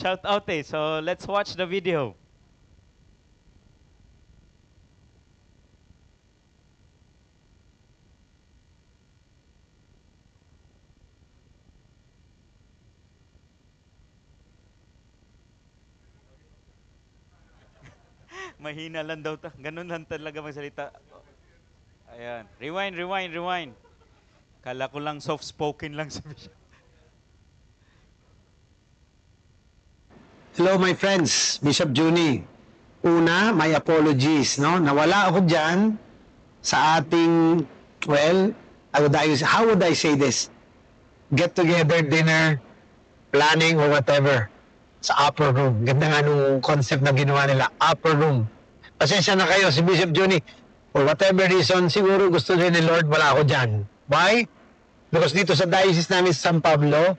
Shout out eh. So let's watch the video. Mahina lang daw ta. Ganun lang talaga magsalita. Ayan. Rewind, rewind, rewind. Kala ko lang soft-spoken lang si Bishop. Hello my friends, Bishop Juni. Una, my apologies, no? Nawala ako diyan sa ating, well, how would I say this? Get together, dinner, planning or whatever sa upper room. Ganda nga nung concept na ginawa nila, upper room. Pasensya na kayo, si Bishop Juni, for whatever reason, siguro gusto rin ni Lord, wala ako dyan. Why? Because dito sa diocese namin sa San Pablo,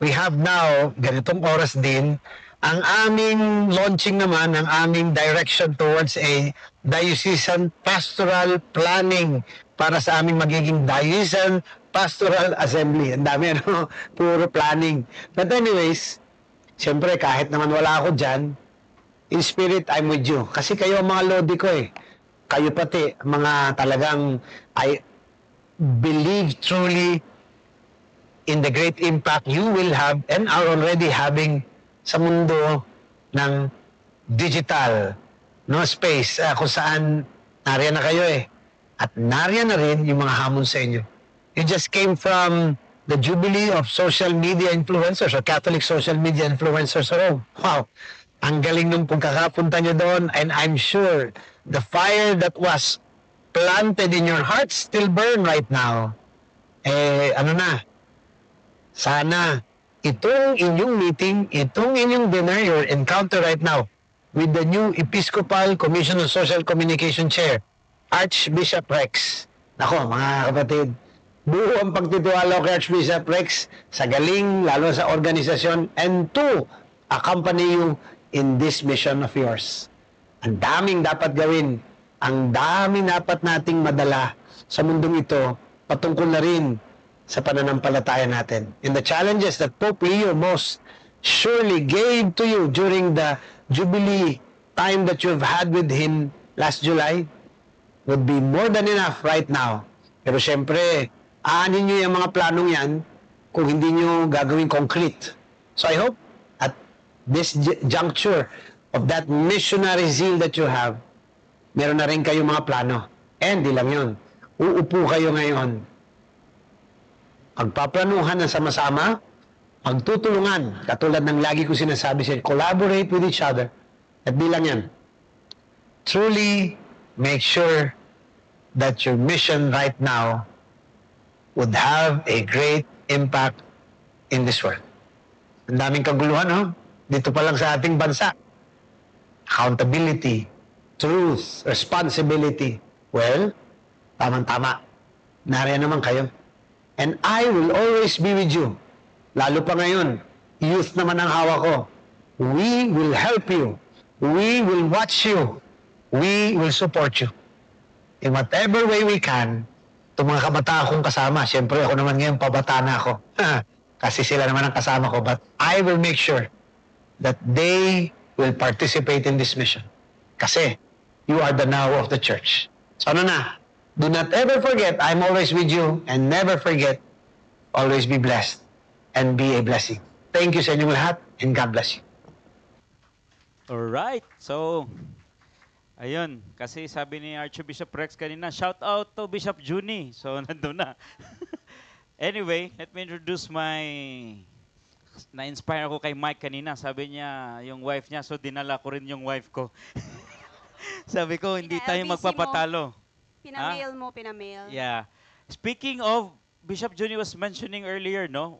we have now, ganitong oras din, ang aming launching naman, ang aming direction towards a diocesan pastoral planning para sa aming magiging diocesan pastoral assembly. Ang dami, ano, puro planning. But anyways, siyempre, kahit naman wala ako dyan, in spirit, I'm with you. Kasi kayo ang mga lodi ko eh. Kayo pati, mga talagang, I believe truly in the great impact you will have and are already having sa mundo ng digital no space kung saan nariyan na kayo eh. At nariyan na rin yung mga hamon sa inyo. You just came from the jubilee of social media influencers or Catholic social media influencers. Oh, wow. Ang galing nung pagkakapunta nyo doon and I'm sure the fire that was planted in your heart still burn right now. Ano na, sana itong inyong meeting, itong inyong dinner, your encounter right now with the new Episcopal Commission on Social Communication Chair, Archbishop Rex. Nako, mga kapatid, buo ang pagtitiwala ko kay Archbishop Rex sa galing, lalo sa organisasyon, and to accompany you in this mission of yours. Ang daming dapat gawin, ang daming dapat nating madala sa mundong ito, patungkol na rin sa pananampalataya natin. And the challenges that Pope Leo most surely gave to you during the Jubilee time that you've had with him last July would be more than enough right now. Pero syempre, aanin nyo yung mga planong yan kung hindi nyo gagawin concrete. So I hope at this juncture of that missionary zeal that you have, meron na rin kayong mga plano. And di lang yun. Uupo kayo ngayon magpaplanuhan ng sama-sama, magtutulungan, katulad ng lagi ko sinasabi siya, collaborate with each other. At bilang yan, truly make sure that your mission right now would have a great impact in this world. Ang daming kaguluhan, no? Dito pa lang sa ating bansa. Accountability, truth, responsibility. Well, tamang-tama. Nariyan naman kayo. And I will always be with you. Lalo pa ngayon, youth naman ang hawak ko. We will help you. We will watch you. We will support you. In whatever way we can, itong mga kabataan kong kasama, siyempre ako naman ngayon, pabata na ako. Kasi sila naman ang kasama ko. But I will make sure that they will participate in this mission. Kasi you are the now of the church. So ano na? Do not ever forget, I'm always with you, and never forget, always be blessed and be a blessing. Thank you sa inyong lahat, and God bless you. Alright. So, ayun. Kasi sabi ni Archbishop Rex kanina, shout out to Bishop Juni. So, nandun na. Anyway, let me introduce na-inspire ako kay Mike kanina. Sabi niya, yung wife niya, so dinala ko rin yung wife ko. Sabi ko, hindi tayo Pina-LBC magpapatalo. Pinamail mo, pinamail. Yeah. Speaking of, Bishop Juni was mentioning earlier, no?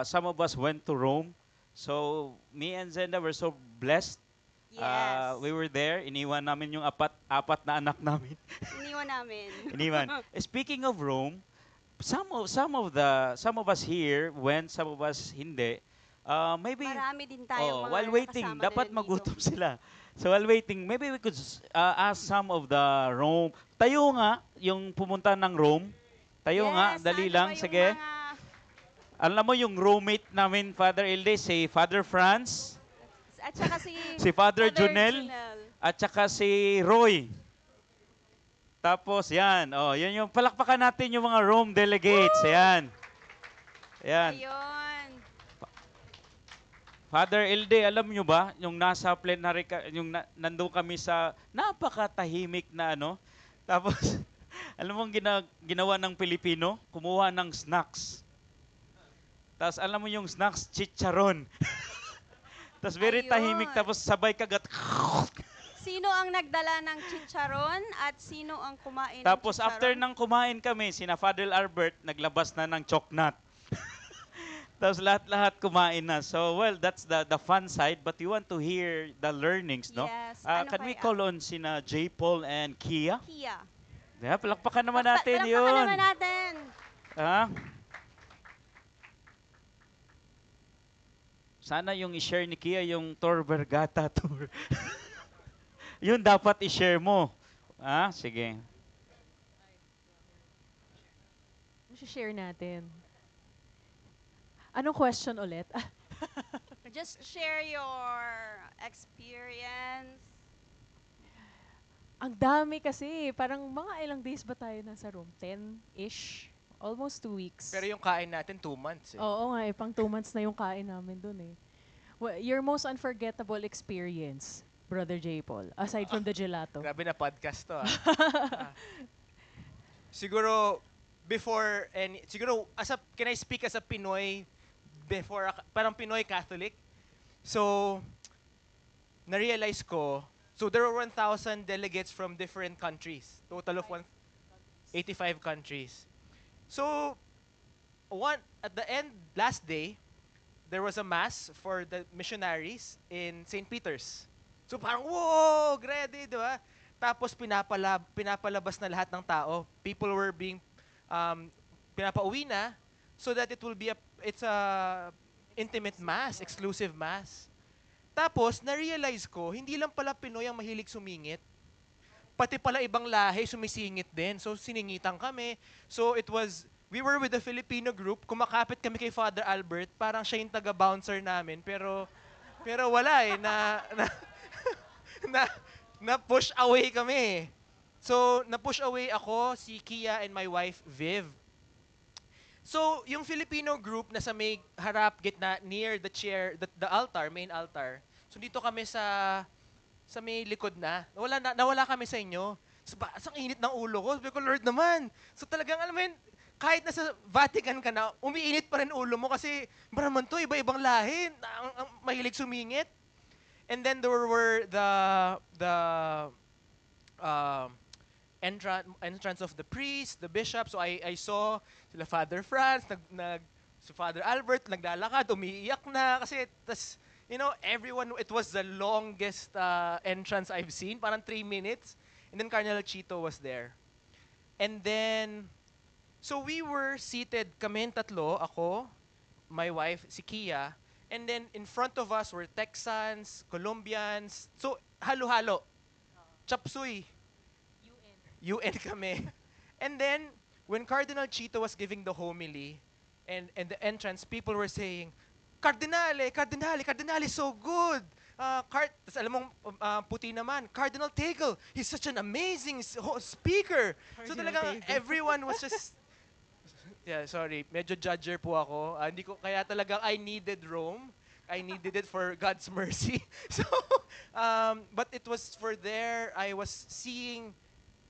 Some of us went to Rome. So, me and Zenda were so blessed. Yes. We were there. Iniwan namin yung apat na anak namin. Iniwan namin. Iniwan. Speaking of Rome, some of us here went, some of us hindi. Maybe Marami din tayong mga while waiting, kasama dapat na nandito. magutom sila. So while waiting, maybe we could ask some of the Rome. Tayo nga, yung pumunta ng Rome. Tayo nga, dali ano lang, ba yung sige. mga- Alam mo yung roommate namin, Father Ilde, si Father Franz. At saka si, Si Father Junel. At saka si Roy. Tapos yan, yan yung palakpakan natin yung mga Rome delegates. Yan. Yan. Ayun. Father Elde, alam nyo ba, yung nasa plenary, nandun kami sa napakatahimik na tapos, alam mo ginawa ng Pilipino? Kumuha ng snacks. Tapos alam mo yung snacks, chicharon. Tapos very Ayun. tahimik, tapos sabay kagat. Sino ang nagdala ng chicharon at sino ang kumain Tapos ng chicharon? after nang kumain kami, sina Father Albert, naglabas na ng choknat. Tapos lahat-lahat kumain na. So, well, that's the fun side, but you want to hear the learnings, no? Yes. Can we call on sina J. Paul and Kia? Kia. Yeah, palakpakan naman natin yun. Palakpakan naman natin. Ah? Sana yung i-share ni Kia yung Tor Vergata tour. Yun dapat i-share mo. Sige. share natin. Anong question ulit? Just share your experience. Ang dami kasi. Parang mga ilang days ba tayo nasa room? 10-ish? Almost 2 weeks. Pero yung kain natin, 2 months. Oo nga pang 2 months na yung kain namin dun eh. Your most unforgettable experience, Brother J. Paul, aside from the gelato? Grabe na podcast to. Siguro, can I speak as a Pinoy, parang Pinoy Catholic? So, na-realize ko, so there were 1,000 delegates from different countries, total of 85 countries. So, at the end, last day, there was a mass for the missionaries in St. Peter's. So parang, whoa, ready, di ba? Tapos pinapalabas na lahat ng tao. People were being, pinapauwi na so that it's a intimate mass, exclusive mass. Tapos, na-realize ko, hindi lang pala Pinoy ang mahilig sumingit. Pati pala ibang lahi sumisingit din. So, siningitan kami. So, we were with the Filipino group, kumakapit kami kay Father Albert, parang siya yung taga-bouncer namin, pero wala eh, na push away kami. So, na-push away ako, si Kia, and my wife, Viv. So, yung Filipino group nasa may harap, gitna, near the chair, the altar, main altar. So, dito kami sa may likod na. Nawala kami sa inyo. So, ang init ng ulo ko. Sabi ko, Lord naman. So, talagang, alam mo yun, kahit nasa Vatican ka na, umiinit pa rin ulo mo kasi, baraman to, iba-ibang lahi, ang mahilig sumingit. And then there were the entrance of the priest, the bishop. So I saw sila Father Franz, si Father Albert, naglalakad, umiiyak na kasi everyone, it was the longest entrance I've seen, parang 3 minutes. And then Cardinal Chito was there. And then, so we were seated, kami tatlo, ako, my wife, si Kia, and then in front of us were Texans, Colombians, so halo-halo. Chapsuy. UN kami. And then, when Cardinal Chito was giving the homily, and the entrance, people were saying, Cardinale is so good. Tas alam mong puti naman, Cardinal Tegel, he's such an amazing speaker. So talagang everyone was just, yeah, sorry, medyo judger po ako. Kaya talagang I needed Rome. I needed it for God's mercy. So, but it was I was seeing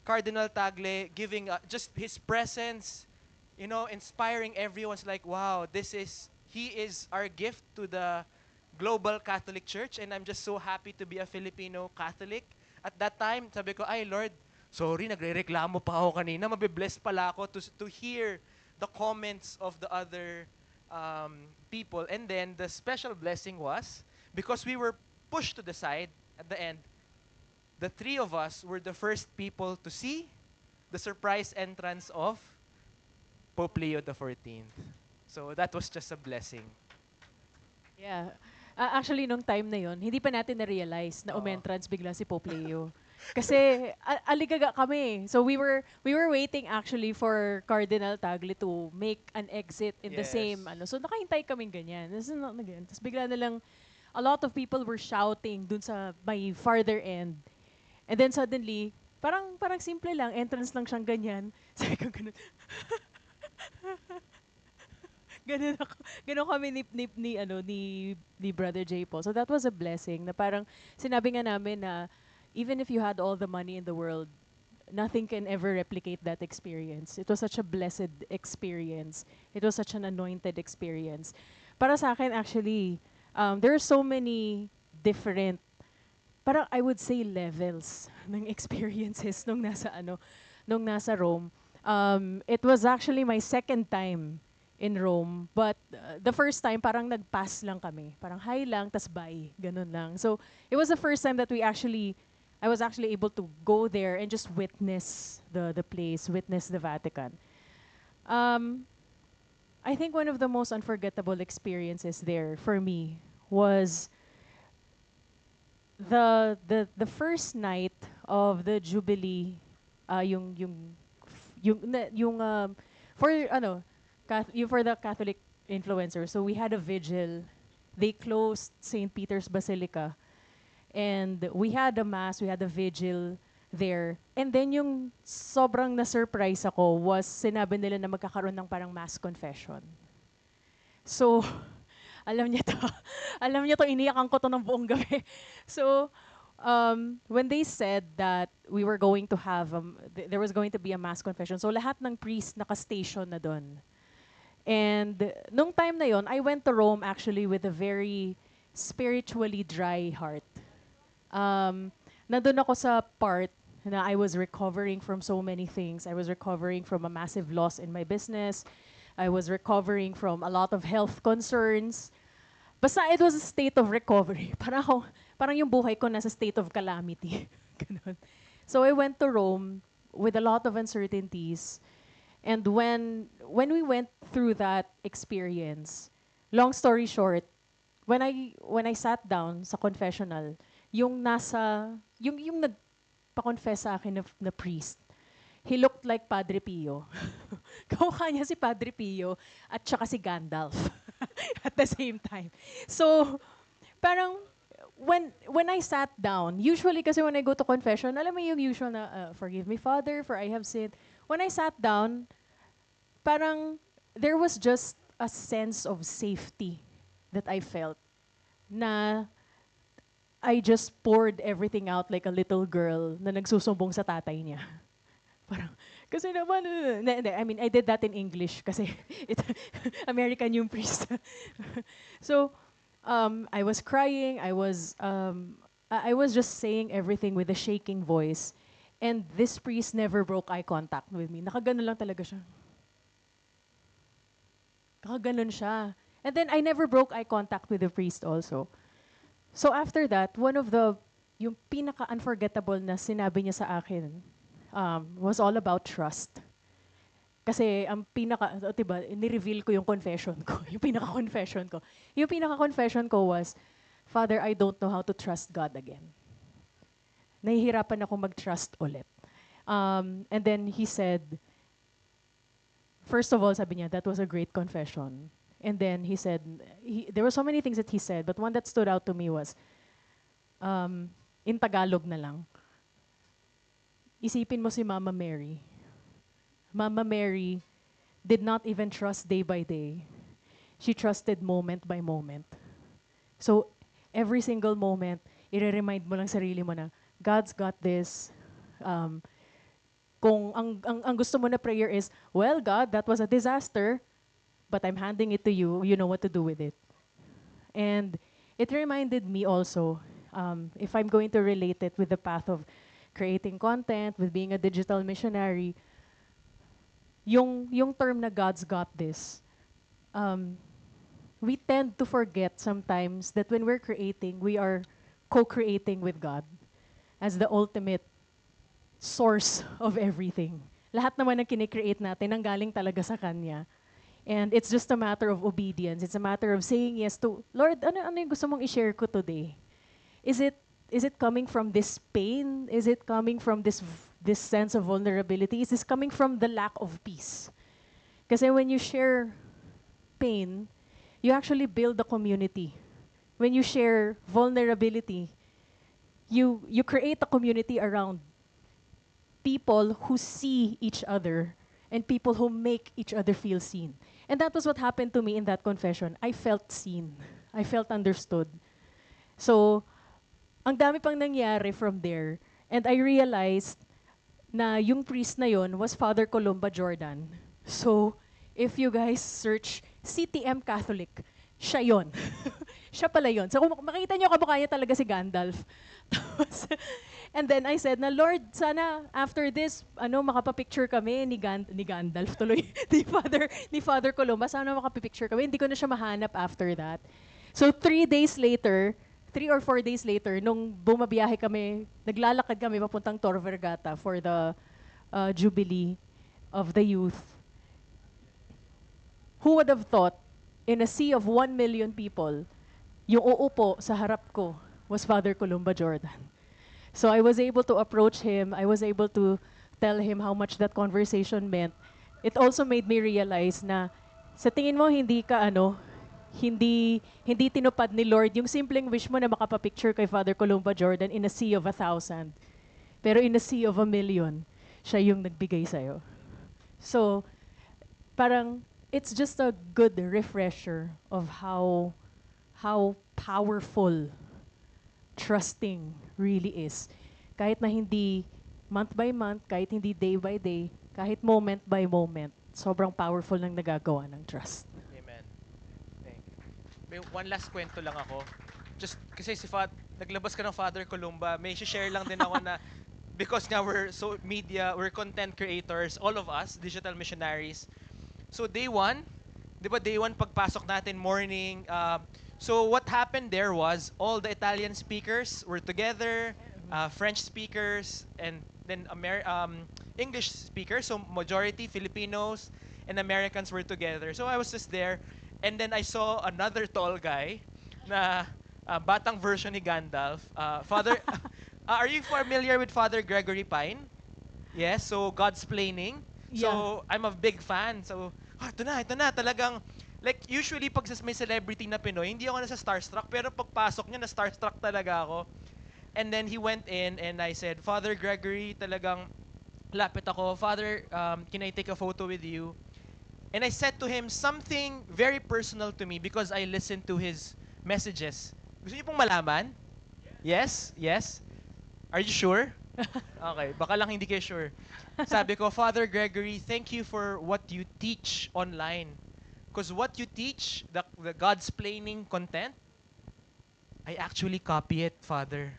Cardinal Tagle giving just his presence, inspiring everyone's like, wow, he is our gift to the global Catholic Church, and I'm just so happy to be a Filipino Catholic. At that time, sabi ko, ay Lord, sorry, nagre-reklamo pa ako kanina, mabibless pala ako to hear the comments of the other people. And then the special blessing was, because we were pushed to the side at the end, the 3 of us were the first people to see the surprise entrance of Pope Leo XIV. So that was just a blessing. Yeah. Actually, nung time na yon, hindi pa natin na-realize na Oo. umentrance bigla si Pope Leo. Kasi aligaga kami. So we were waiting actually for Cardinal Tagle to make an exit in the Yes. same So nakahintay kaming ganyan. Tapos bigla na lang a lot of people were shouting dun sa may farther end. And then suddenly, parang simple lang, entrance lang siyang ganyan. Sabi ko ganun. Ganun ako. Ganun kami ni Brother J. Paul. So that was a blessing na parang sinabi nga namin na even if you had all the money in the world, nothing can ever replicate that experience. It was such a blessed experience. It was such an anointed experience. Para sa akin, actually, there are so many different, parang I would say levels ng experiences nung nasa Rome. It was actually my second time in Rome, but the first time parang nag-pass lang kami. Parang hi lang, tas bye. Ganun lang. So, it was the first time that I was actually able to go there and just witness the place, witness the Vatican. I think one of the most unforgettable experiences there for me was the first night of the Jubilee, for the Catholic influencers. So we had a vigil. They closed St. Peter's Basilica. And we had a mass, we had a vigil there. And then yung sobrang na-surprise ako was sinabi nila na magkakaroon ng parang mass confession. So, alam niyo to, iniyakan ko to ng buong gabi. So, when they said that we were going to have, there was going to be a mass confession, so lahat ng priest naka-station na doon. And nung time na yon, I went to Rome actually with a very spiritually dry heart. Nandun ako sa part na I was recovering from so many things. I was recovering from a massive loss in my business. I was recovering from a lot of health concerns. Basta it was a state of recovery. Parang yung buhay ko nasa state of calamity. Ganun. So I went to Rome with a lot of uncertainties. And when we went through that experience, long story short, when I sat down sa confessional, yung nagpa-confess sa akin na priest, he looked like Padre Pio. Kamukha niya si Padre Pio at saka si Gandalf at the same time. So, parang when I sat down, usually kasi when I go to confession, alam mo yung usual na, forgive me, Father, for I have sinned. When I sat down, parang there was just a sense of safety that I felt na I just poured everything out like a little girl na nagsusumbong sa tatay niya. Parang, kasi naman, I mean, I did that in English kasi American yung priest. So, I was crying, I was just saying everything with a shaking voice. And this priest never broke eye contact with me. Nakaganon lang talaga siya. Nakaganon siya. And then I never broke eye contact with the priest also. So after that, yung pinaka-unforgettable na sinabi niya sa akin was all about trust. Kasi ang diba, ni-reveal ko yung confession ko, yung pinaka-confession ko. Yung pinaka-confession ko was, Father, I don't know how to trust God again. Nahihirapan ako mag-trust ulit. And then he said, first of all, sabi niya, that was a great confession. And then he said, there were so many things that he said, but one that stood out to me was, in Tagalog na lang, isipin mo si Mama Mary. Mama Mary did not even trust day by day. She trusted moment by moment. So, every single moment, i-remind mo lang sarili mo na, God's got this. Kung ang gusto mo na prayer is, well, God, that was a disaster, but I'm handing it to you. You know what to do with it. And it reminded me also, if I'm going to relate it with the path of creating content, with being a digital missionary, yung term na God's got this, we tend to forget sometimes that when we're creating, we are co-creating with God as the ultimate source of everything. Lahat naman ng kine-create natin nanggaling talaga sa Kanya. And it's just a matter of obedience. It's a matter of saying yes to, Lord, ano yung gusto mong i-share ko today? Is it coming from this pain? Is it coming from this sense of vulnerability? Is this coming from the lack of peace? Kasi when you share pain, you actually build a community. when you share vulnerability, you create a community around people who see each other and people who make each other feel seen. And that was what happened to me in that confession. I felt seen. I felt understood. So, ang dami pang nangyari from there. And I realized na yung priest na yon was Father Columba Jordan. So, if you guys search CTM Catholic, siya yon. Siya pala yon. So, kung makita niyo kamukha niya talaga si Gandalf. Tapos, and then I said na, Lord, sana after this, makapapicture kami ni Gandalf tuloy, ni Father Columba, sana makapapicture kami. Hindi ko na siya mahanap after that. So 3 or 4 days later, nung bumabiyahe kami, naglalakad kami papuntang Tor Vergata for the Jubilee of the Youth. Who would have thought, in a sea of 1 million people, yung uupo sa harap ko was Father Columba Jordan. So I was able to approach him. I was able to tell him how much that conversation meant. It also made me realize na sa tingin mo hindi tinupad ni Lord yung simpleng wish mo na makapapicture kay Father Columba Jordan in a sea of 1,000. Pero in a sea of 1 million, siya yung nagbigay sa'yo. So, parang it's just a good refresher of how powerful trusting really is. Kahit na hindi month by month, kahit hindi day by day, kahit moment by moment, sobrang powerful ng nagagawa ng trust. Amen. Thank you. May one last kwento lang ako. Just kasi naglabas ka ng Father Columba, may share lang din ako na because nga we're content creators, all of us, digital missionaries. So day 1, di ba day 1 pagpasok natin morning, so what happened there was all the Italian speakers were together, French speakers, and then English speakers. So majority Filipinos and Americans were together. So I was just there, and then I saw another tall guy na batang version ni Gandalf. Father, are you familiar with Father Gregory Pine? Yes. So Godsplaining. Yeah. So I'm a big fan. So ito na talagang. Like, usually, pag may celebrity na Pinoy, hindi ako nasa starstruck, pero pagpasok niya, na-starstruck talaga ako. And then, he went in, and I said, Father Gregory, talagang lapit ako, Father, can I take a photo with you? And I said to him something very personal to me because I listened to his messages. Gusto niyo pong malaman? Yes? Yes? Are you sure? Okay, baka lang hindi kayo sure. Sabi ko, Father Gregory, thank you for what you teach online. Because what you teach, the Godsplaining content, I actually copy it, Father.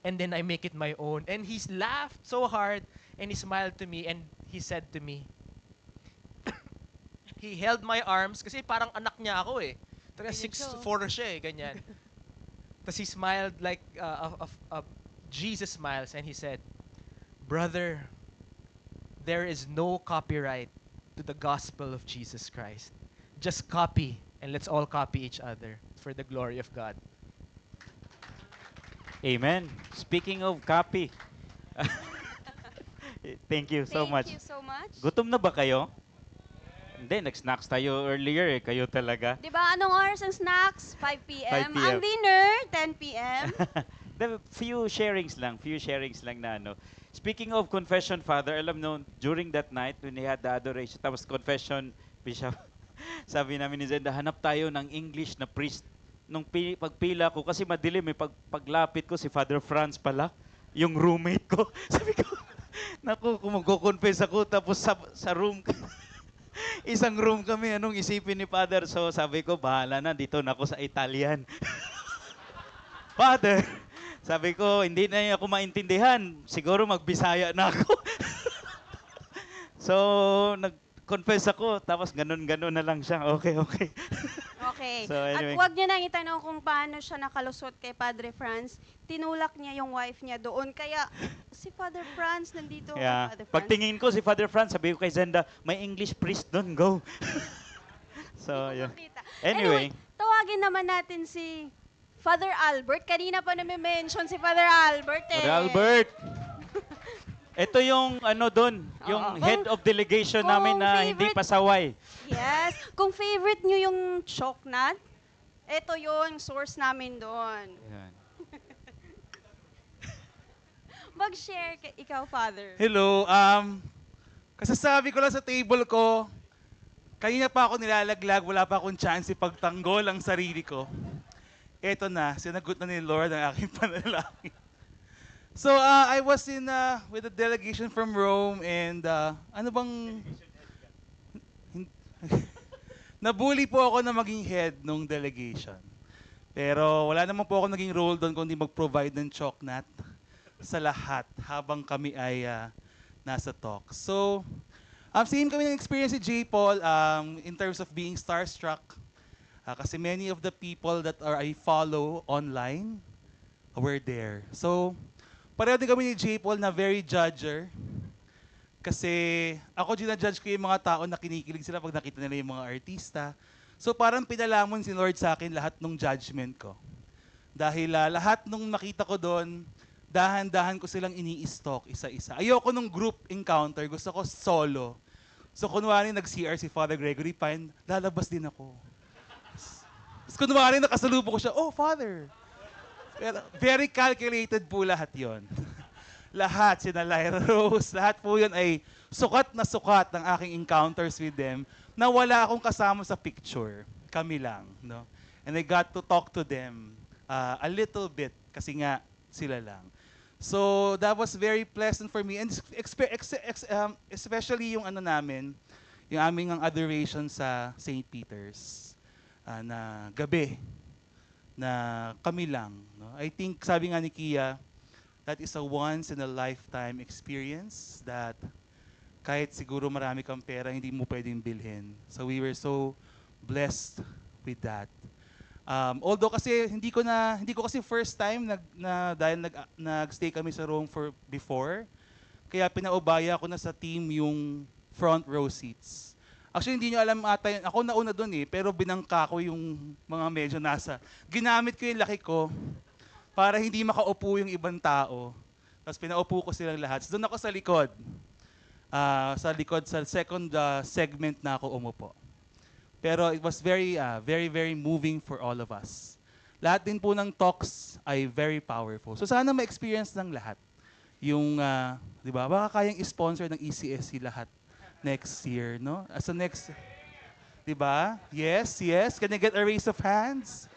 And then I make it my own. And he laughed so hard, and he smiled to me, and he said to me, he held my arms, kasi parang anak niya ako eh. Talaga 6'4" siya eh, ganyan. Tapos he smiled like Jesus smiles, and he said, Brother, there is no copyright to the gospel of Jesus Christ. Just copy, and let's all copy each other for the glory of God. Amen. Speaking of copy. Thank you so much. Thank you so much. Gutom na ba kayo? Hindi, nag-snacks tayo earlier eh. Kayo talaga. Di ba, anong oras ang snacks? 5 p.m. 5 p.m. Ang dinner, 10 p.m. Few sharings lang na ano. Speaking of confession, Father, alam no, during that night when we had the adoration, tapos confession, Bishop, sabi namin ni Zenda, hanap tayo ng English na priest. Nung pagpila ko, kasi madilim eh, paglapit ko, si Father Franz pala, yung roommate ko. Sabi ko, naku, kung magko-confess ako, tapos sa room, isang room kami, anong isipin ni Father? So sabi ko, bahala na, dito na ako sa Italian. Father, sabi ko, hindi na niya ako maintindihan. Siguro magbisaya na ako. So, nag-confess ako, tapos ganun-ganun na lang siya. Okay. Okay. So, anyway. At huwag niyo nang itanong kung paano siya nakalusot kay Padre Franz. Tinulak niya yung wife niya doon. Kaya, si Father Franz nandito. Yeah. Father Franz. Pagtingin ko si Father Franz, sabi ko kay Zenda, may English priest doon, go. So, Hindi ko yun. makita. Anyway. Tawagin naman natin si Father Albert. Kanina pa mention si Father Albert eh. Father Albert. Ito yung ano doon, yung Oo. head of delegation namin kung na hindi favorite- pasaway. Yes. Kung favorite niyo yung choknat, Ito yung source namin doon. Yan. Mag-share ikaw, Father. Hello, kasasabi ko lang sa table ko, kanina pa ako nilalaglag, wala pa akong chance ipagtanggol ang sarili ko. Eto na, sinagot na ni Lord ang aking panalangin. So, I was with a delegation from Rome and ano bang... Nabully po ako na maging head nung delegation. Pero wala naman po ako naging role doon kundi mag-provide ng choknat sa lahat habang kami ay nasa talk. So, same kami ng experience si J. Paul in terms of being starstruck. Kasi many of the people that I follow online were there. So, pareho din kami ni J. Paul na very judger. Kasi ako ginajudge ko yung mga tao na kinikilig sila pag nakita nila yung mga artista. So parang pinalamon si Lord sa akin lahat ng judgment ko. Dahil lahat nung nakita ko doon, dahan-dahan ko silang ini-stalk isa-isa. Ayoko nung group encounter, gusto ko solo. So kunwari nag-CR si Father Gregory Pine, lalabas din ako. Tapos kunwari nakasalubong ko siya, oh Father! Pero very calculated po lahat yon. Lahat, sina Lyra Rose, lahat po yun ay sukat ng aking encounters with them na wala akong kasama sa picture. Kami lang. No? And I got to talk to them a little bit kasi nga sila lang. So that was very pleasant for me. And especially yung ano namin, yung aming ang adoration sa St. Peter's na gabi na kami lang. No? I think, sabi nga ni Kia, that is a once-in-a-lifetime experience that kahit siguro marami kang pera, hindi mo pwedeng bilhin. So we were so blessed with that. Although kasi hindi ko kasi first time dahil nag-stay kami sa Rome before, kaya pinaubaya ko na sa team yung front row seats. Actually, hindi nyo alam ata yun. Ako nauna doon pero binangka ko yung mga medyo nasa. Ginamit ko yung laki ko para hindi makaupo yung ibang tao. Tapos pinaupo ko silang lahat. So, doon ako sa likod. Sa second segment na ako umupo. Pero it was very, very moving for all of us. Lahat din po ng talks ay very powerful. So sana ma-experience ng lahat. Yung, di ba, baka kayang sponsor ng ECSC lahat next year, no? As a next, di ba? Yes. Can I get a raise of hands?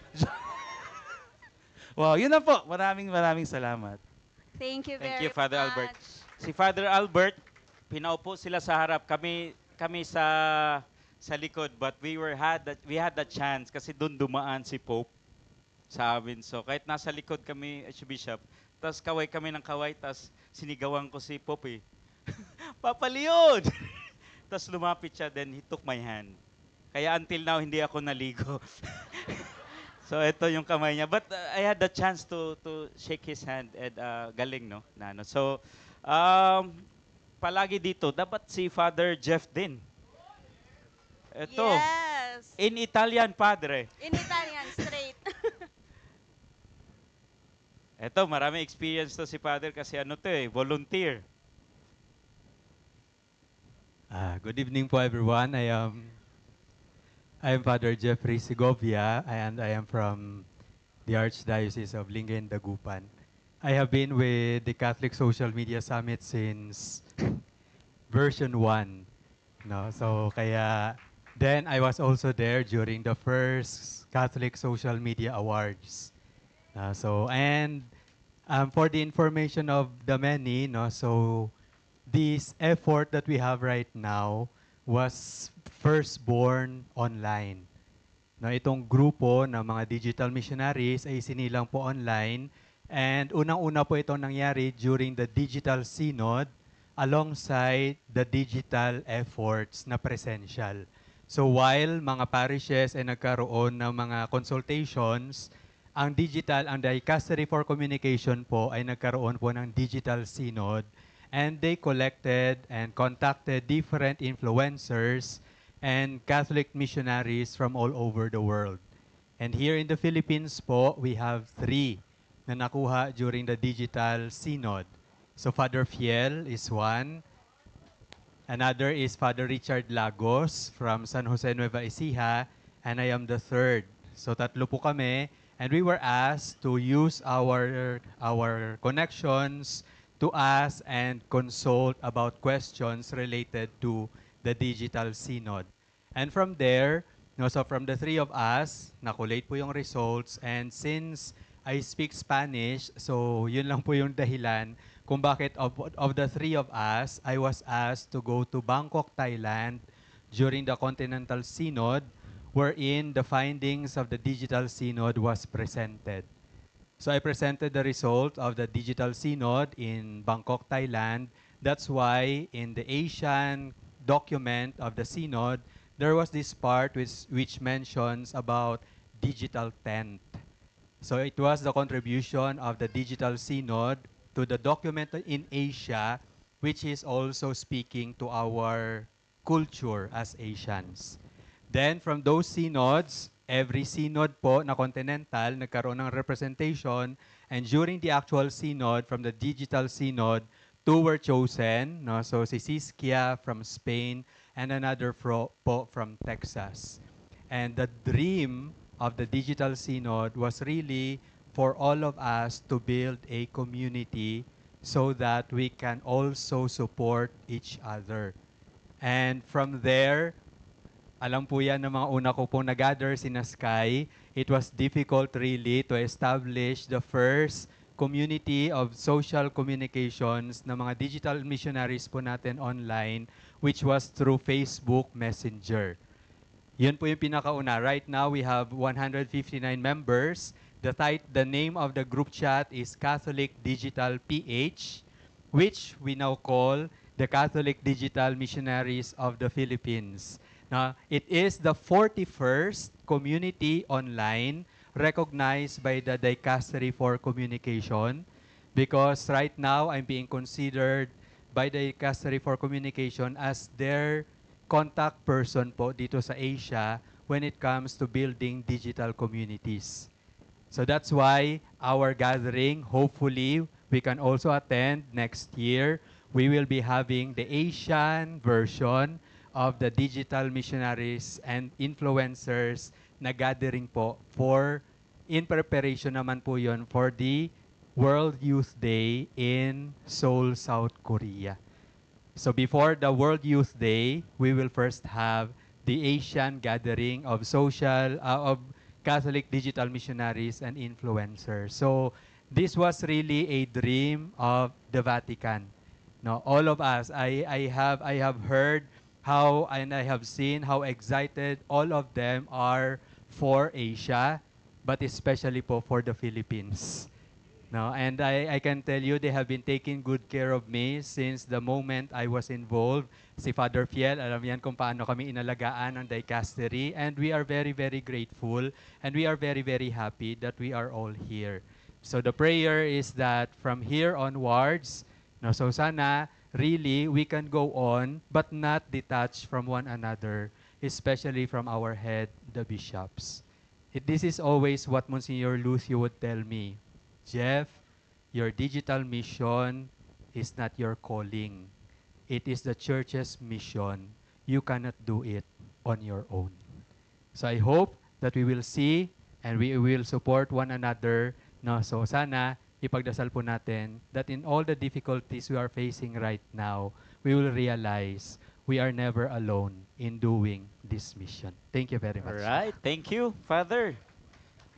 Wow, yun na po. Maraming salamat. Thank you very Thank you, Father much. Albert. Si Father Albert, pinaupo sila sa harap. Kami sa likod, but we had the chance kasi doon dumaan si Pope sa amin. So kahit nasa likod kami, Archbishop, tas kaway kami ng kaway, tas sinigawan ko si Pope. Papa Leon! Tas lumapit siya, then he took my hand. Kaya until now, hindi ako naligo. So ito yung kamay niya. But I had the chance to shake his hand and galing, no? So palagi dito, dapat si Father Jeff din. Ito, Yes. in Italian, Padre. In Italian, straight. Ito, marami experience to si Father kasi volunteer. Good evening po everyone. I am Father Jeffrey Segovia and I am from the Archdiocese of Lingayen, Dagupan. I have been with the Catholic Social Media Summit since version 1. No? So kaya then I was also there during the first Catholic Social Media Awards. For the information of the many, no, so this effort that we have right now was first born online. No, itong grupo ng mga digital missionaries ay sinilang po online and unang-una po itong nangyari during the Digital Synod alongside the digital efforts na presential. So while mga parishes ay nagkaroon ng mga consultations, ang Dicastery for Communication po ay nagkaroon po ng Digital Synod and they collected and contacted different influencers and Catholic missionaries from all over the world. And here in the Philippines po, we have 3 na nakuha during the Digital Synod. So Father Fiel is one. Another is Father Richard Lagos from San Jose Nueva Ecija, and I am the third. So tatlo po kami, and we were asked to use our connections to ask and consult about questions related to the Digital Synod. And from there, no, so from the three of us, nakulate po yung results, and since I speak Spanish, so yun lang po yung dahilan kung bakit of the three of us, I was asked to go to Bangkok, Thailand during the Continental Synod, wherein the findings of the Digital Synod was presented. So I presented the result of the Digital Synod in Bangkok, Thailand. That's why in the Asian document of the Synod, there was this part which mentions about digital tent. So it was the contribution of the Digital Synod to the document in Asia, which is also speaking to our culture as Asians. Then from those synods, every synod po na continental nagkaroon ng representation, and during the actual synod from the Digital Synod, two were chosen, no? So si Siskia from Spain and another po from Texas. And the dream of the Digital Synod was really for all of us to build a community so that we can also support each other. And from there, alam po yan ng mga una ko pong nag-gather sina Sky, it was difficult really to establish the first community of social communications ng mga digital missionaries po natin online, which was through Facebook Messenger. Yun po yung pinakauna. Right now, we have 159 members. The name of the group chat is Catholic Digital PH, which we now call the Catholic Digital Missionaries of the Philippines. Now, it is the 41st community online recognized by the Dicastery for Communication, because right now I'm being considered by the Dicastery for Communication as their contact person po dito sa Asia when it comes to building digital communities. So that's why our gathering, hopefully, we can also attend next year. We will be having the Asian version of the digital missionaries and influencers na gathering po for, in preparation naman po yon for the World Youth Day in Seoul, South Korea. So before the World Youth Day, we will first have the Asian gathering of of Catholic digital missionaries and influencers. So this was really a dream of the Vatican. No, all of us, I have heard how, and I have seen how excited all of them are for Asia, but especially po for the Philippines. No, and I can tell you they have been taking good care of me since the moment I was involved. Si Father Fiel, alam yan kung paano kami inalagaan ng dicastery, and we are very, very grateful, and we are very, very happy that we are all here. So the prayer is that from here onwards, no, so sana really we can go on but not detach from one another, especially from our head, the bishops. This is always what Monsignor Lucio would tell me. Jeff, your digital mission is not your calling. It is the church's mission. You cannot do it on your own. So I hope that we will see and we will support one another. No, so sana ipagdasal po natin that in all the difficulties we are facing right now, we will realize we are never alone in doing this mission. Thank you very much. All right. Thank you, Father.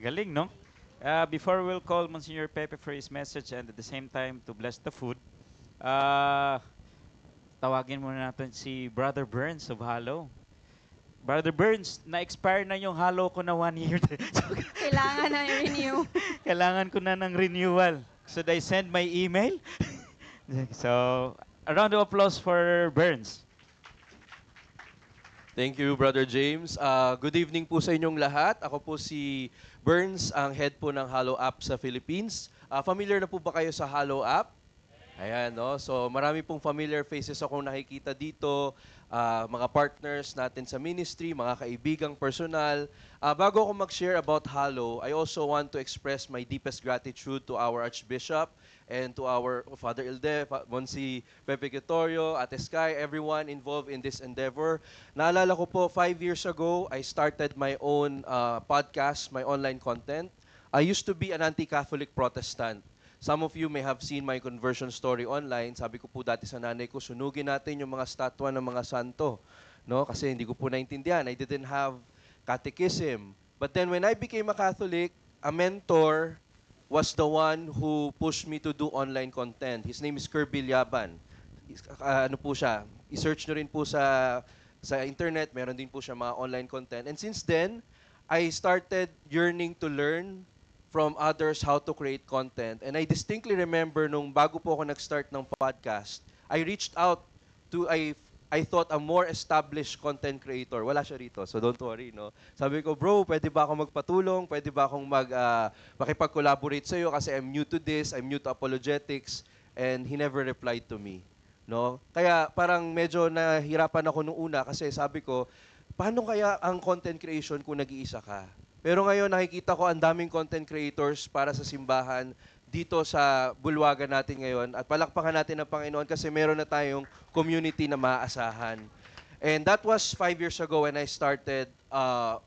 Galing, no? Before we'll call Monsignor Pepe for his message and at the same time to bless the food, tawagin muna natin si Brother Burns of Halo. Brother Burns, na-expire na yung Halo ko na 1 year. So, Kailangan na renew. kailangan ko na ng renewal. Should I send my email? So, a round of applause for Burns. Thank you, Brother James. Good evening po sa inyong lahat. Ako po si Burns, ang head po ng Halo App sa Philippines. Familiar na po ba kayo sa Halo App? Ayan, no? So marami pong familiar faces akong nakikita dito, mga partners natin sa ministry, mga kaibigang personal. Bago ako mag-share about Halo, I also want to express my deepest gratitude to our Archbishop and to our Father Ilde, Monsi Pepe Quitorio, Ate Sky, everyone involved in this endeavor. Naalala ko po, 5 years ago, I started my own podcast, my online content. I used to be an anti-Catholic Protestant. Some of you may have seen my conversion story online. Sabi ko po dati sa nanay ko, sunugin natin yung mga statwa ng mga santo. No? Kasi hindi ko po naintindihan. I didn't have catechism. But then when I became a Catholic, a mentor was the one who pushed me to do online content. His name is Kirby Liaban. Ano po siya? I-search nyo rin po sa internet. Meron din po siya mga online content. And since then, I started yearning to learn from others how to create content. And I distinctly remember nung bago po ako nag-start ng podcast, I reached out to I thought a more established content creator. Wala siya rito, so don't worry, no. Sabi ko, bro, pwede ba akong magpatulong? Pwede ba akong makipag-collaborate sa iyo kasi I'm new to this, I'm new to apologetics, and he never replied to me, no. Kaya parang medyo nahirapan ako nung una kasi sabi ko, paano kaya ang content creation kung nag-iisa ka? Pero ngayon nakikita ko ang daming content creators para sa simbahan dito sa bulwagan natin ngayon at palakpakan natin ang Panginoon kasi meron na tayong community na maaasahan. And that was 5 years ago when I started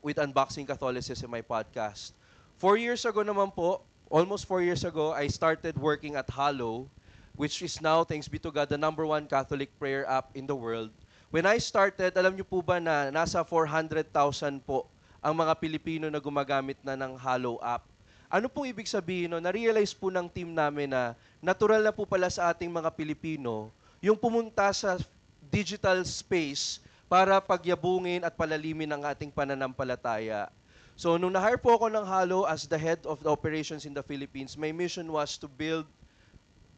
with Unboxing Catholicism, my podcast. 4 years ago naman po, almost 4 years ago, I started working at Halo, which is now, thanks be to God, the #1 Catholic prayer app in the world. When I started, alam niyo po ba na nasa 400,000 po ang mga Pilipino na gumagamit na ng Halo app. Ano pong ibig sabihin? No? Na-realize po ng team namin na natural na po pala sa ating mga Pilipino yung pumunta sa digital space para pagyabungin at palalimin ang ating pananampalataya. So, nung na-hire po ako ng Halo as the head of the operations in the Philippines, my mission was to build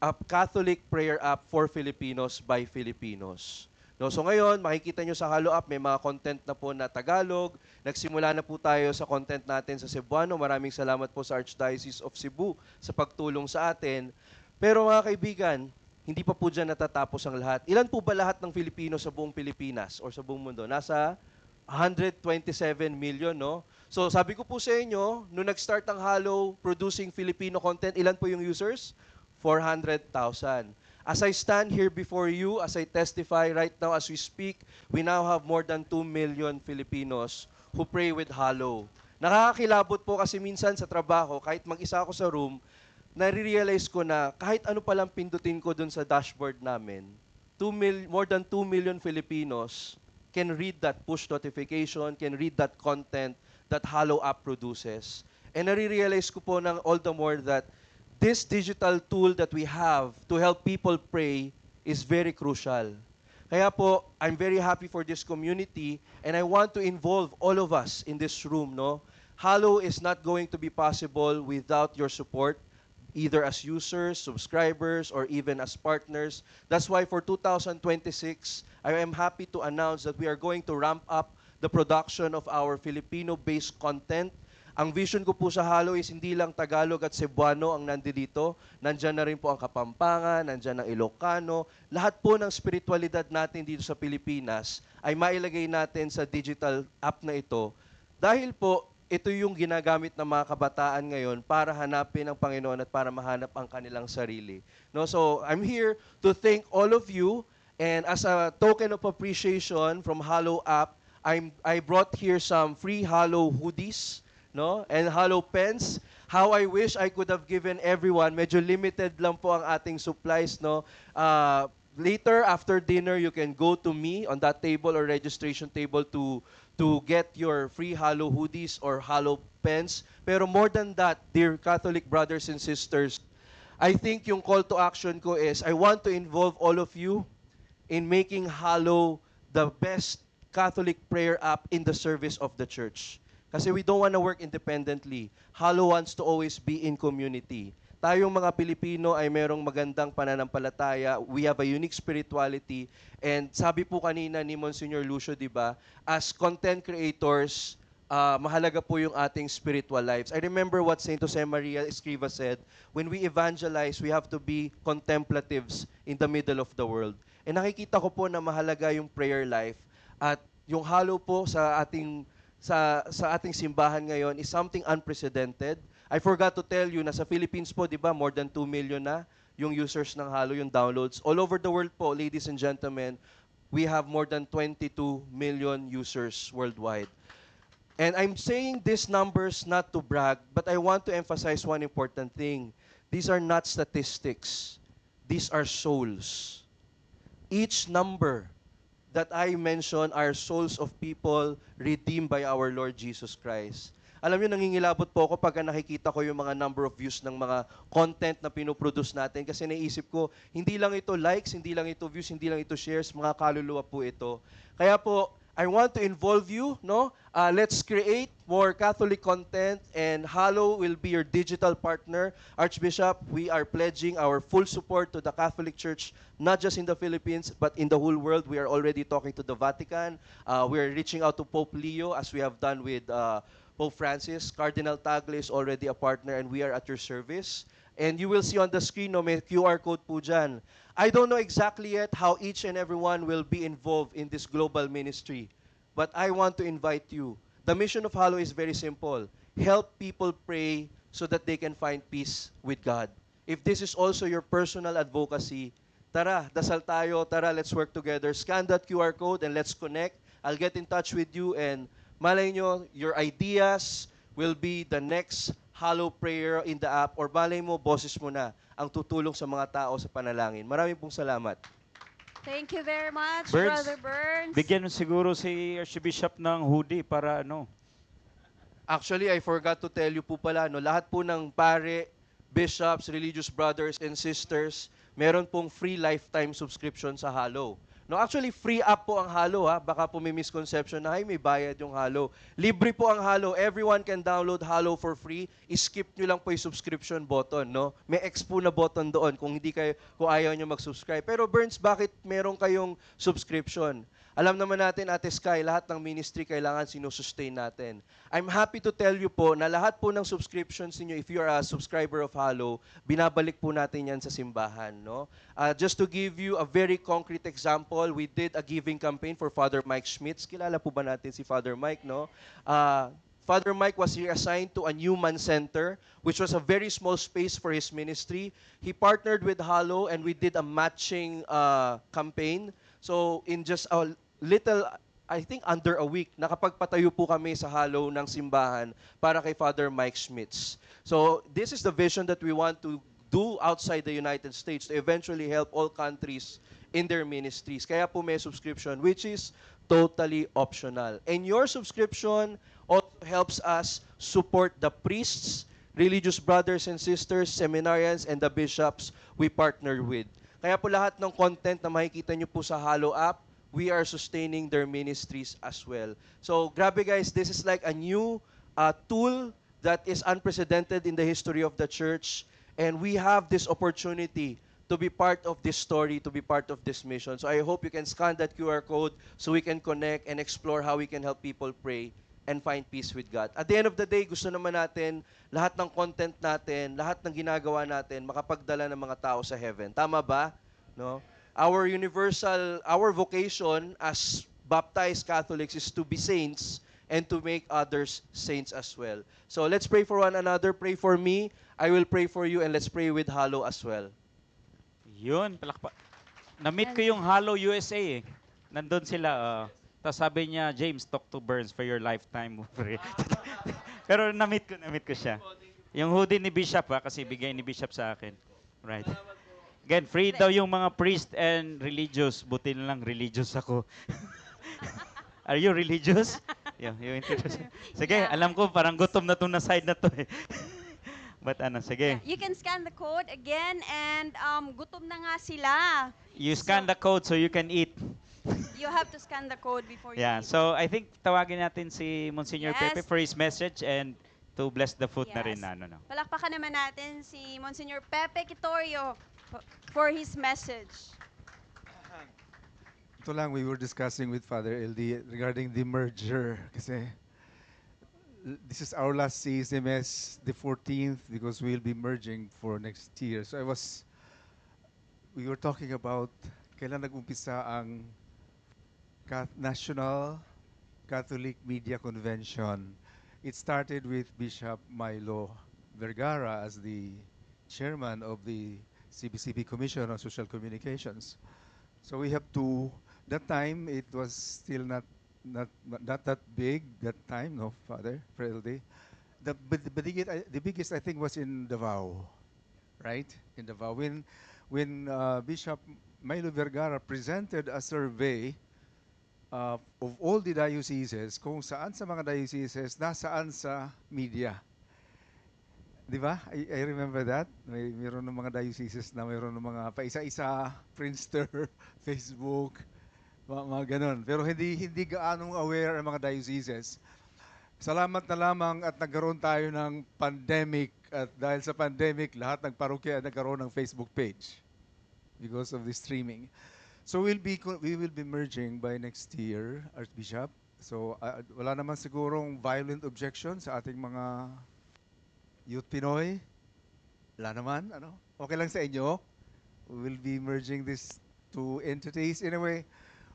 a Catholic prayer app for Filipinos by Filipinos. No, so ngayon, makikita nyo sa Halo App, may mga content na po na Tagalog. Nagsimula na po tayo sa content natin sa Cebuano. Maraming salamat po sa Archdiocese of Cebu sa pagtulong sa atin. Pero mga kaibigan, hindi pa po dyan natatapos ang lahat. Ilan po ba lahat ng Filipino sa buong Pilipinas or sa buong mundo? Nasa 127 million, no? So sabi ko po sa inyo, nung nag-start ang Halo producing Filipino content, ilan po yung users? 400,000. As I stand here before you, as I testify right now as we speak, we now have more than 2 million Filipinos who pray with Halo. Nakakakilabot po kasi minsan sa trabaho, kahit mag-isa ako sa room, nare-realize ko na kahit ano palang pindutin ko dun sa dashboard namin, more than 2 million Filipinos can read that push notification, can read that content that Halo app produces. And nare-realize ko po ng all the more that this digital tool that we have to help people pray is very crucial. Kaya po, I'm very happy for this community and I want to involve all of us in this room, no? Halo is not going to be possible without your support, either as users, subscribers, or even as partners. That's why for 2026, I am happy to announce that we are going to ramp up the production of our Filipino-based content. Ang vision ko po sa Halo is hindi lang Tagalog at Cebuano ang nandito. Nandyan na rin po ang Kapampangan, nandyan ang Ilocano. Lahat po ng spiritualidad natin dito sa Pilipinas ay mailagay natin sa digital app na ito. Dahil po, ito yung ginagamit ng mga kabataan ngayon para hanapin ang Panginoon at para mahanap ang kanilang sarili. No, so I'm here to thank all of you, and as a token of appreciation from Halo app, I brought here some free Halo hoodies, no? And Halo pens. How I wish I could have given everyone. Medyo limited lang po ang ating supplies, no? Later, after dinner, you can go to me on that table or registration table to get your free Halo hoodies or Halo pens. Pero more than that, dear Catholic brothers and sisters, I think yung call to action ko is I want to involve all of you in making Halo the best Catholic prayer app in the service of the church. Kasi we don't want to work independently. Halo wants to always be in community. Tayong mga Pilipino ay merong magandang pananampalataya. We have a unique spirituality. And sabi po kanina ni Monsignor Lucio, di ba, as content creators, mahalaga po yung ating spiritual lives. I remember what Saint Jose Maria Escriva said, when we evangelize, we have to be contemplatives in the middle of the world. And nakikita ko po na mahalaga yung prayer life at yung halo po sa ating simbahan ngayon is something unprecedented. I forgot to tell you na sa Philippines po, 'di ba, more than 2 million na yung users ng halo, yung downloads. All over the world po, ladies and gentlemen, we have more than 22 million users worldwide. And I'm saying these numbers not to brag, but I want to emphasize one important thing. These are not statistics. These are souls. Each number that I mention are souls of people redeemed by our Lord Jesus Christ. Alam niyo, nangingilabot po ako pag nakikita ko yung mga number of views ng mga content na pinoproduce natin kasi naisip ko, hindi lang ito likes, hindi lang ito views, hindi lang ito shares, mga kaluluwa po ito. Kaya po, I want to involve you, no? Let's create more Catholic content and Halo will be your digital partner. Archbishop, we are pledging our full support to the Catholic Church, not just in the Philippines, but in the whole world. We are already talking to the Vatican. We are reaching out to Pope Leo as we have done with Pope Francis. Cardinal Tagle is already a partner and we are at your service. And you will see on the screen, no, may QR code po dyan. I don't know exactly yet how each and everyone will be involved in this global ministry. But I want to invite you. The mission of Halo is very simple. Help people pray so that they can find peace with God. If this is also your personal advocacy, tara, dasal tayo, tara, let's work together. Scan that QR code and let's connect. I'll get in touch with you and malay nyo, your ideas will be the next Halo prayer in the app or malay mo, boses mo na ang tutulong sa mga tao sa panalangin. Maraming pong salamat. Thank you very much, Burns, Brother Burns. Bigyan mo siguro si Archbishop ng hoodie para ano. Actually, I forgot to tell you po pala, no, lahat po ng pare, bishops, religious brothers and sisters, meron pong free lifetime subscription sa Halo. No, actually, free app po ang Halo, ha. Baka po may misconception na, ay, may bayad yung Halo. Libre po ang Halo. Everyone can download Halo for free. I-skip nyo lang po yung subscription button, no? May X po na button doon kung kung ayaw nyo mag-subscribe. Pero Burns, bakit meron kayong subscription? Alam naman natin, Ate Sky, lahat ng ministry kailangan sinusustain natin. I'm happy to tell you po na lahat po ng subscriptions niyo, if you are a subscriber of Halo, binabalik po natin yan sa simbahan. No? Just to give you a very concrete example, we did a giving campaign for Father Mike Schmitz. Kilala po ba natin si Father Mike? No? Father Mike was reassigned to a Newman Center, which was a very small space for his ministry. He partnered with Halo and we did a matching campaign. So in just a little, I think under a week, nakapagpatayo po kami sa Halo ng simbahan para kay Father Mike Schmitz. So this is the vision that we want to do outside the United States to eventually help all countries in their ministries. Kaya po may subscription, which is totally optional. And your subscription also helps us support the priests, religious brothers and sisters, seminarians, and the bishops we partner with. Kaya po lahat ng content na makikita nyo po sa Halo app, we are sustaining their ministries as well. So, grabe guys, this is like a new tool that is unprecedented in the history of the church. And we have this opportunity to be part of this story, to be part of this mission. So I hope you can scan that QR code so we can connect and explore how we can help people pray and find peace with God. At the end of the day, gusto naman natin, lahat ng content natin, lahat ng ginagawa natin, makapagdala ng mga tao sa heaven. Tama ba? No? Our vocation as baptized Catholics is to be saints and to make others saints as well. So let's pray for one another. Pray for me. I will pray for you, and let's pray with Halo as well. Yun, palakpa. Na-meet ko yung Halo USA eh. Nandun sila. Tapos sabi niya, James, talk to Burns for your lifetime free. Pero na-meet ko siya. Yung hoodie ni Bishop kasi bigay ni Bishop sa akin. Right. Again, free daw yung mga priest and religious. Buti na lang, religious ako. Are you religious? Yung introduction. Sige, Yeah. alam ko, parang gutom na itong na side na to eh. But sige. You can scan the code again and gutom na nga sila. You scan the code so you can eat. You have to scan the code before you Yeah, eat. so I think tawagin natin si Monsignor Yes. Pepe for his message and to bless the food na rin Yes. na ano. Palakpakan naman natin si Monsignor Pepe Quitorio for his message. Ito lang, we were discussing with Father LD regarding the merger. Kasi this is our last CSMS, the 14th, because we'll be merging for next year. So we were talking about kailan nag-umpisa ang National Catholic Media Convention. It started with Bishop Milo Vergara as the chairman of the CBCP Commission on Social Communications. So we have to, that time it was still not that big that time, no, Father, Friday. The biggest I think was in Davao, right? In Davao. When Bishop Milo Vergara presented a survey of all the dioceses, kung saan sa mga dioceses, nasaan sa media. Di ba? I remember that. Mayroon ng mga dioceses na mayroon ng mga paisa-isa, Friendster, Facebook, mga ganon. Pero hindi gaanong aware ang mga dioceses. Salamat na lamang at nagkaroon tayo ng pandemic at dahil sa pandemic, lahat ng parokya nagkaroon ng Facebook page because of the streaming. So we will be merging by next year, Archbishop. So wala naman sigurong violent objection sa ating mga Youth Pinoy. Wala naman, ano? Okay lang sa inyo. We will be merging these two entities. Anyway,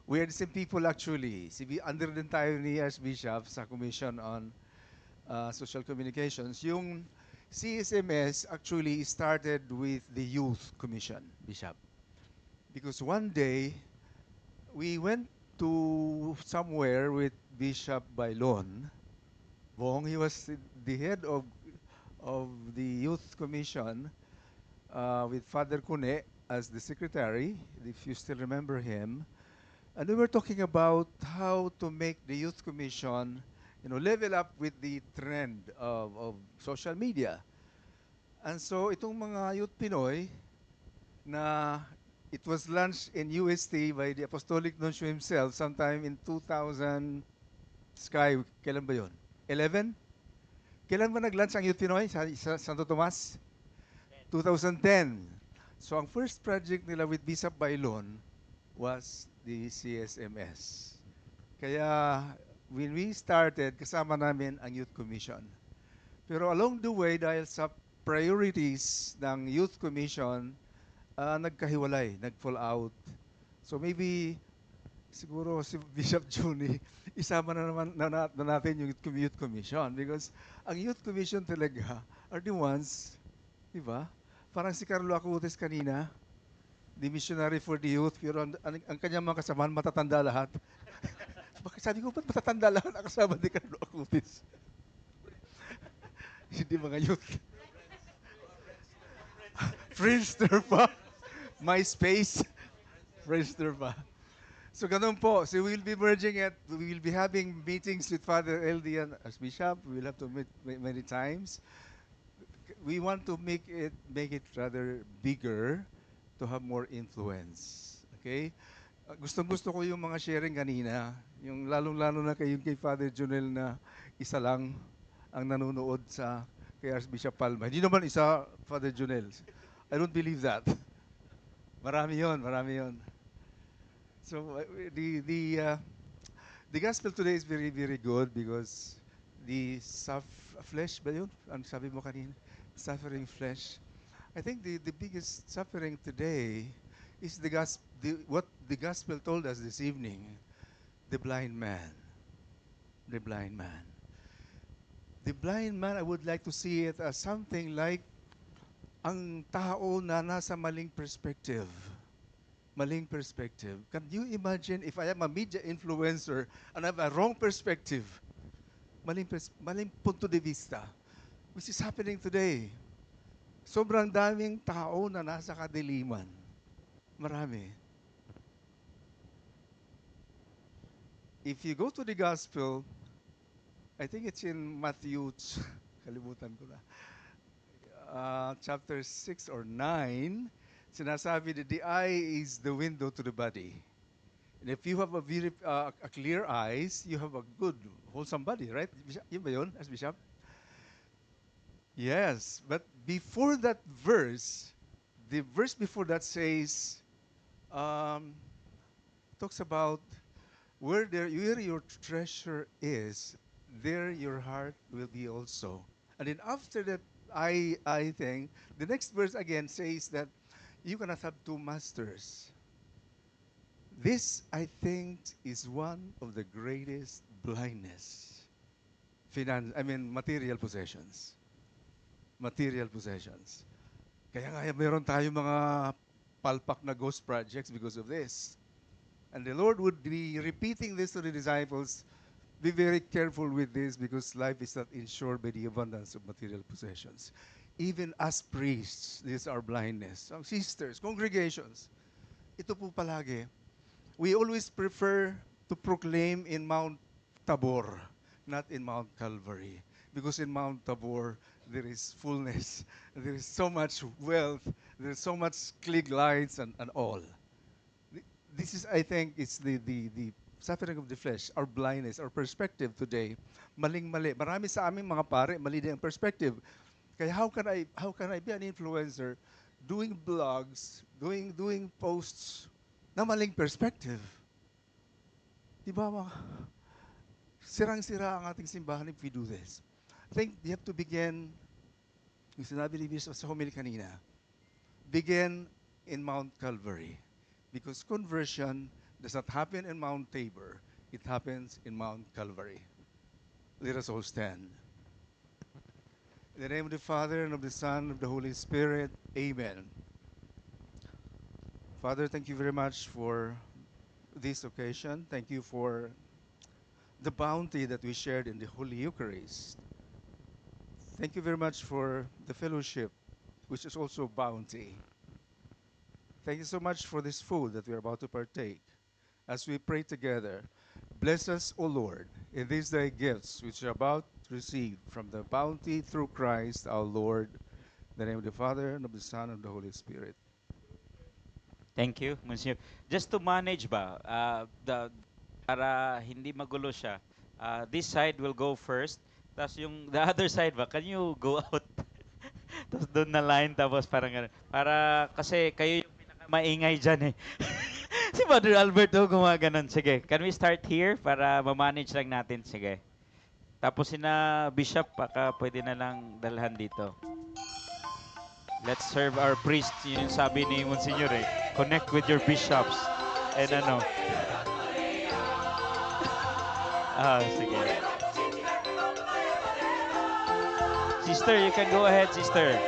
we are the same people actually. Under din tayo ni Archbishop sa Commission on Social Communications. Yung CSMS actually started with the Youth Commission, Bishop. Because one day, we went to somewhere with Bishop Bailon. Bong, he was the head of the Youth Commission with Father Cune as the secretary, if you still remember him. And we were talking about how to make the Youth Commission, level up with the trend of social media. And so itong mga Youth Pinoy na it was launched in UST by the Apostolic Nuncio himself sometime in 2000, Sky, kailan ba yun? 11? Kailan ba nag-launch ang Youth Pinoy sa Santo Tomas? 2010. So ang first project nila with Bishop Bailon was the CSMS. Kaya when we started, kasama namin ang Youth Commission. Pero along the way, dahil sa priorities ng Youth Commission, nagkahiwalay, nag-fall out. So maybe, siguro si Bishop Juni, isama na naman na natin yung Youth Commission because ang Youth Commission talaga are the ones, di ba? Parang si Carlo Acutis kanina, the missionary for the youth, pero ang kanyang mga kasamahan matatanda lahat. Bakit sabi ko, ba't matatanda lahat ang kasama ni Carlo Acutis? Hindi mga youth. Friendster pa. MySpace. Friendster pa. So ganun po. So we will be merging it. We will be having meetings with Father LD and Archbishop. We will have to meet many times. We want to make it rather bigger to have more influence. Okay? Gustong-gusto ko yung mga sharing kanina. Yung lalong-lalo na kay Father Junel na isa lang ang nanonood kay Archbishop Palma. Hindi naman isa, Father Junel. I don't believe that. Marami yon. So the gospel today is very, very good because the flesh ba yun? Ang sabi mo kanina? Suffering flesh. I think the biggest suffering today is what the gospel told us this evening. The blind man. The blind man. The blind man, I would like to see it as something like ang tao na nasa maling perspective. Maling perspective. Can you imagine if I am a media influencer and I have a wrong perspective? Maling punto de vista. Which is happening today. Sobrang daming tao na nasa kadiliman. Marami. If you go to the gospel, I think it's in Matthew, kalimutan ko na. Chapter 6 or 9, sinasabi that the eye is the window to the body. And if you have a clear eyes, you have a good, wholesome body, right? Yun ba yun, Archbishop? Yes, but before that verse, the verse before that says, talks about where your treasure is, there your heart will be also. And then after that, I think, the next verse again says that you cannot have two masters. This, I think, is one of the greatest blindness. Material possessions. Material possessions. Kaya nga meron tayo mga palpak na ghost projects because of this. And the Lord would be repeating this to the disciples. Be very careful with this because life is not ensured by the abundance of material possessions. Even as priests, this is our blindness. Ang sisters, congregations, ito po palagi. We always prefer to proclaim in Mount Tabor, not in Mount Calvary. Because in Mount Tabor, there is fullness. There is so much wealth. There is so much click lights and all. This is, I think, it's the suffering of the flesh, our blindness, our perspective today. Maling-mali. Marami sa aming mga pare, mali din ang perspective. Kaya how can I be an influencer doing blogs, doing posts na maling perspective? Di ba sirang-sira ang ating simbahan if we do this. I think you have to begin, yung sinabi ni Bishop sa homily kanina, begin in Mount Calvary. Because conversion does not happen in Mount Tabor. It happens in Mount Calvary. Let us all stand. In the name of the Father, and of the Son, and of the Holy Spirit, amen. Father, thank you very much for this occasion. Thank you for the bounty that we shared in the Holy Eucharist. Thank you very much for the fellowship, which is also bounty. Thank you so much for this food that we are about to partake. As we pray together, bless us, O Lord, in these thy gifts which we are about to receive from the bounty through Christ our Lord. In the name of the Father, and of the Son, and of the Holy Spirit. Thank you, Monsieur. Just to manage para hindi magulo siya, this side will go first, tapos yung the other side can you go out? Tapos doon na line, tapos parang ganun. Para, kasi kayo yung pinakamaingay dyan eh. Si Father Alberto gumaganon. Sige, can we start here para ma-manage lang natin? Sige. Tapos sina Bishop, baka pwede na lang dalhan dito. Let's serve our priest. Yun yung sabi ni Monsignor eh. Connect with your bishops. And ano. Sige. Sister, you can go ahead, sister.